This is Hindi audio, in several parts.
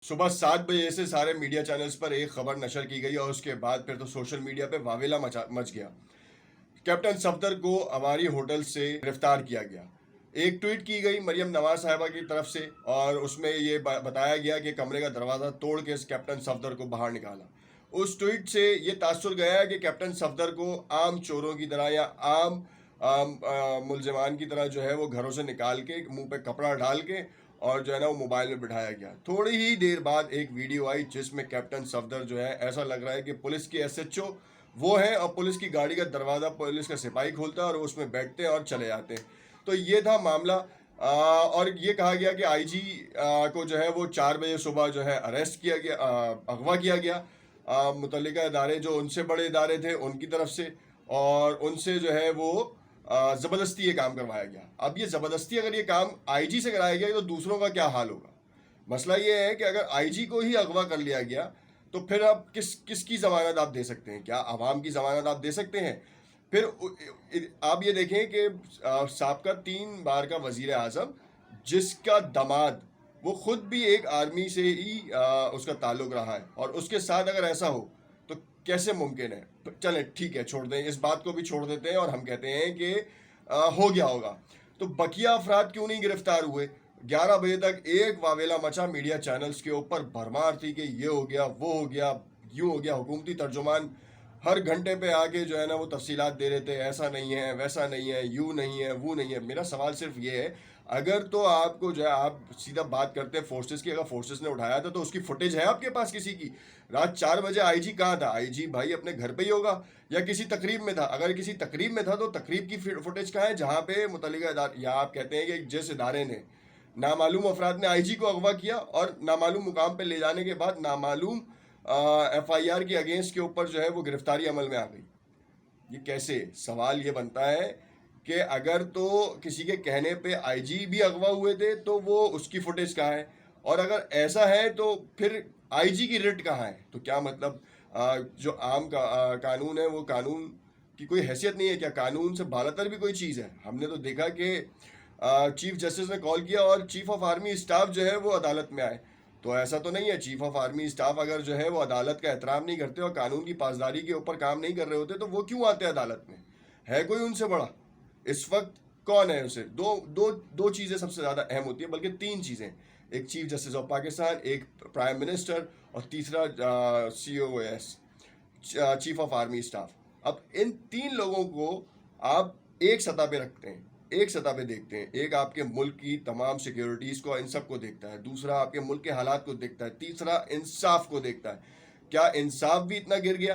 सुबह 7 बजे से सारे मीडिया चैनल्स पर एक खबर नशर की गई और उसके बाद फिर तो सोशल मीडिया पे वावेला मच गया। कैप्टन सफदर को अवारी होटल से गिरफ्तार किया गया। एक ट्वीट की गई मरियम नवाज साहिबा की तरफ से और उसमें ये बताया गया कि कमरे का दरवाज़ा तोड़ के कैप्टन सफदर को बाहर निकाला। उस ट्वीट से ये तासुर गया है कि कैप्टन सफदर को आम चोरों की तरह या आम मुलजमान की तरह जो है वो घरों से निकाल के मुंह पे कपड़ा डाल के और जो है ना वो मोबाइल में बिठाया गया। थोड़ी ही देर बाद एक वीडियो आई जिसमें कैप्टन सफदर जो है ऐसा लग रहा है कि पुलिस की एसएचओ वो है और पुलिस की गाड़ी का दरवाज़ा पुलिस का सिपाही खोलता है और उसमें बैठते हैं और चले जाते हैं। तो ये था मामला। और ये कहा गया कि आईजी को जो है वो 4 बजे सुबह जो है अरेस्ट किया गया, अगवा किया गया मुतल्लिका इदारे जो उनसे बड़े इदारे थे उनकी तरफ से, और उनसे जो है वो ज़बरदस्ती ये काम करवाया गया। अब ये ज़बरदस्ती अगर ये काम आईजी से कराया गया तो दूसरों का क्या हाल होगा। मसला ये है कि अगर आईजी को ही अगवा कर लिया गया तो फिर आप किसकी ज़मानत आप दे सकते हैं? क्या आवाम की ज़मानत आप दे सकते हैं? फिर आप ये देखें कि साबका 3 बार का वज़ीर आज़म जिसका दामाद वो खुद भी एक आर्मी से ही उसका ताल्लुक़ रहा है और उसके साथ अगर ऐसा हो तो कैसे मुमकिन है? तो चलें ठीक है, छोड़ दें, इस बात को भी छोड़ देते हैं और हम कहते हैं कि हो गया होगा। तो बकिया अफराद क्यों नहीं गिरफ्तार हुए? 11 बजे तक एक वावेला मचा मीडिया चैनल्स के ऊपर, भरमार थी कि ये हो गया, वो हो गया, यूँ हो गया। हुकूमती तर्जुमान हर घंटे पे आके जो है ना वो तफसीलात दे रहे थे, ऐसा नहीं है, वैसा नहीं है, यूँ नहीं है, वो नहीं है। मेरा सवाल सिर्फ ये है, अगर तो आपको जो है आप सीधा बात करते हैं फोर्सेस की, अगर फोर्सेस ने उठाया था तो उसकी फुटेज है आपके पास किसी की? रात 4 बजे आईजी कहाँ था? आईजी भाई अपने घर पे ही होगा या किसी तकरीब में था। अगर किसी तकरीब में था तो तकरीब की फुटेज कहाँ है जहाँ पे मुतल्लिका इदारे, या आप कहते हैं कि जिस इदारे ने नामालूम अफराद ने आईजी को अगवा किया और नामालूम मुकाम पे ले जाने के बाद नामालूम एफआईआर के अगेंस्ट के ऊपर जो है वो गिरफ्तारी अमल में आ गई। ये कैसे? सवाल ये बनता है कि अगर तो किसी के कहने पे आईजी भी अगवा हुए थे तो वो उसकी फुटेज कहाँ है? और अगर ऐसा है तो फिर आईजी की रिट कहाँ है? तो क्या मतलब जो आम कानून है वो कानून की कोई हैसियत नहीं है क्या? कानून से बालातर भी कोई चीज़ है? हमने तो देखा कि चीफ जस्टिस ने कॉल किया और चीफ ऑफ आर्मी स्टाफ जो है वो अदालत में आए। तो ऐसा तो नहीं है, चीफ ऑफ आर्मी स्टाफ अगर जो है वो अदालत का एहतराम नहीं करते और कानून की पासदारी के ऊपर काम नहीं कर रहे होते तो वो क्यों आते हैं अदालत में? है कोई उनसे बड़ा इस वक्त? कौन है उसे? दो चीज़ें सबसे ज़्यादा अहम होती है, बल्कि 3 चीज़ें। एक चीफ जस्टिस ऑफ पाकिस्तान, एक प्राइम मिनिस्टर और तीसरा COS, chief of army staff. अब इन 3 लोगों को आप एक सतह पे रखते हैं, एक सतह पे देखते हैं। एक आपके मुल्क की तमाम सिक्योरिटीज़ को, इन सब को देखता है, दूसरा आपके मुल्क के हालात को देखता है, तीसरा इंसाफ को देखता है। क्या इंसाफ भी इतना गिर गया?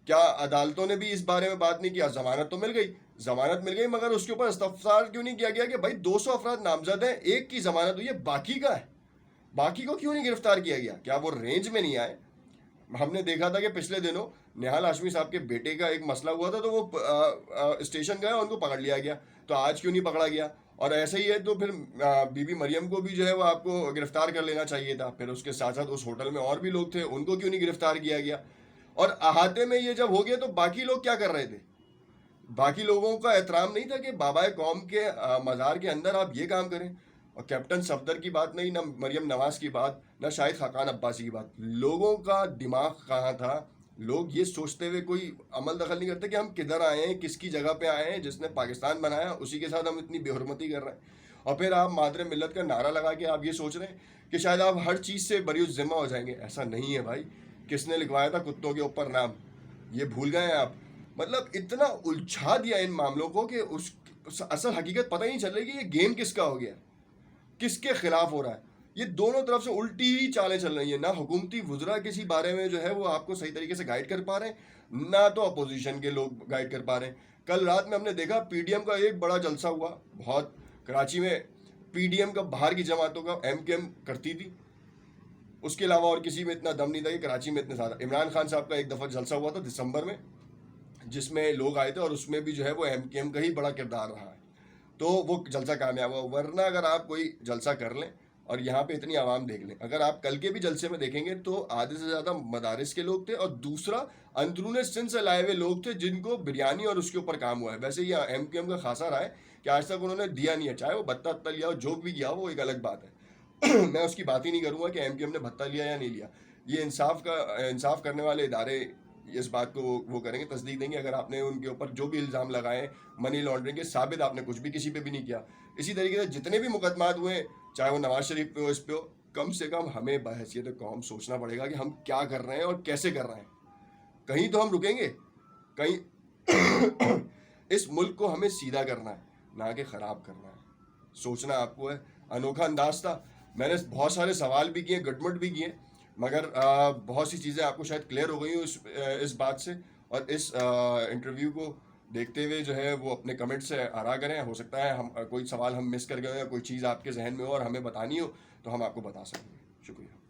क्या अदालतों ने भी इस बारे में बात नहीं किया? जमानत तो मिल गई, जमानत मिल गई, मगर उसके ऊपर इस्तफसार क्यों नहीं किया गया कि भाई 200 अफराद नामजद हैं, एक की जमानत हुई है, बाकी का है, बाकी को क्यों नहीं गिरफ्तार किया गया? क्या वो रेंज में नहीं आए? हमने देखा था कि पिछले दिनों निहाल हाशमी साहब के बेटे का एक मसला हुआ था तो वो स्टेशन गए, उनको पकड़ लिया गया। तो आज क्यों नहीं पकड़ा गया? और ऐसे ही है तो फिर बीबी मरियम को भी जो है वो आपको गिरफ्तार कर लेना चाहिए था। फिर उसके साथ साथ उस होटल में और भी लोग थे, उनको क्यों नहीं गिरफ्तार किया गया? और अहाते में ये जब हो गया तो बाकी लोग क्या कर रहे थे? बाकी लोगों का एहतराम नहीं था कि बाबाए कौम के मज़ार के अंदर आप ये काम करें? और कैप्टन सफदर की बात नहीं, ना मरियम नवाज की बात, ना शाहिद खाकान अब्बासी की बात। लोगों का दिमाग कहाँ था? लोग ये सोचते हुए कोई अमल दखल नहीं करते कि हम किधर आए हैं, किसकी जगह पे आए हैं, जिसने पाकिस्तान बनाया उसी के साथ हम इतनी बेहुरमती कर रहे हैं। और फिर आप मादरे मिल्लत का नारा लगा के आप ये सोच रहे हैं कि शायद आप हर चीज़ से बरी ज़िम्मा हो जाएंगे। ऐसा नहीं है भाई। किसने लिखवाया था कुत्तों के ऊपर नाम? ये भूल गए हैं आप? मतलब इतना उलझा दिया इन मामलों को कि उस असल हकीकत पता ही नहीं चल रही कि ये गेम किसका हो गया, किसके खिलाफ हो रहा है। ये दोनों तरफ से उल्टी ही चालें चल रही है। ना हुकूमती वुज़रा किसी बारे में जो है वो आपको सही तरीके से गाइड कर पा रहे हैं, ना तो अपोजिशन के लोग गाइड कर पा रहे हैं। कल रात में हमने देखा पीडीएम का एक बड़ा जलसा हुआ, बहुत कराची में। पीडीएम का बाहर की जमातों का एमकेएम करती थी, उसके अलावा और किसी में इतना दम नहीं था कि कराची में इतने ज़्यादा। इमरान खान साहब का एक दफ़ा जलसा हुआ था दिसंबर में जिसमें लोग आए थे और उसमें भी जो है वो एमकेएम का ही बड़ा किरदार रहा है। तो वो जलसा कामयाब हुआ। वरना अगर आप कोई जलसा कर लें और यहाँ पे इतनी आवाम देख लें, अगर आप कल के भी जलसे में देखेंगे तो आधे से ज़्यादा मदारिस के लोग थे और दूसरा अंदरून सिंध से लाए हुए लोग थे जिनको बिरयानी और उसके ऊपर काम हुआ है। वैसे ये एमकेएम का खासा रहा है कि आज तक उन्होंने दिया नहीं है, चाहे वो बत्ता अत्ता लिया हो, जो भी किया हो, वो एक अलग बात है। मैं उसकी बात ही नहीं करूंगा कि एमक्यूएम ने भत्ता लिया या नहीं लिया। ये इंसाफ करने वाले इदारे इस बात को वो करेंगे, तस्दीक देंगे। अगर आपने उनके ऊपर जो भी इल्ज़ाम लगाए मनी लॉन्ड्रिंग के, साबित आपने कुछ भी किसी पे भी नहीं किया। इसी तरीके से जितने भी मुकदमात हुए, चाहे वो नवाज शरीफ पे हो, इस पे हो, कम से कम हमें बहैसियत कौम सोचना पड़ेगा कि हम क्या कर रहे हैं और कैसे कर रहे हैं। कहीं तो हम रुकेंगे, कहीं इस मुल्क को हमें सीधा करना है, ना कि ख़राब करना है। सोचना आपको है। अनोखा अंदाज था। मैंने बहुत सारे सवाल भी किए, गटमट भी किए, मगर बहुत सी चीज़ें आपको शायद क्लियर हो गई हो इस बात से। और इस इंटरव्यू को देखते हुए जो है वो अपने कमेंट से आरा करें। हो सकता है हम कोई सवाल हम मिस कर गए हो या कोई चीज़ आपके जहन में हो और हमें बतानी हो तो हम आपको बता सकेंगे। शुक्रिया।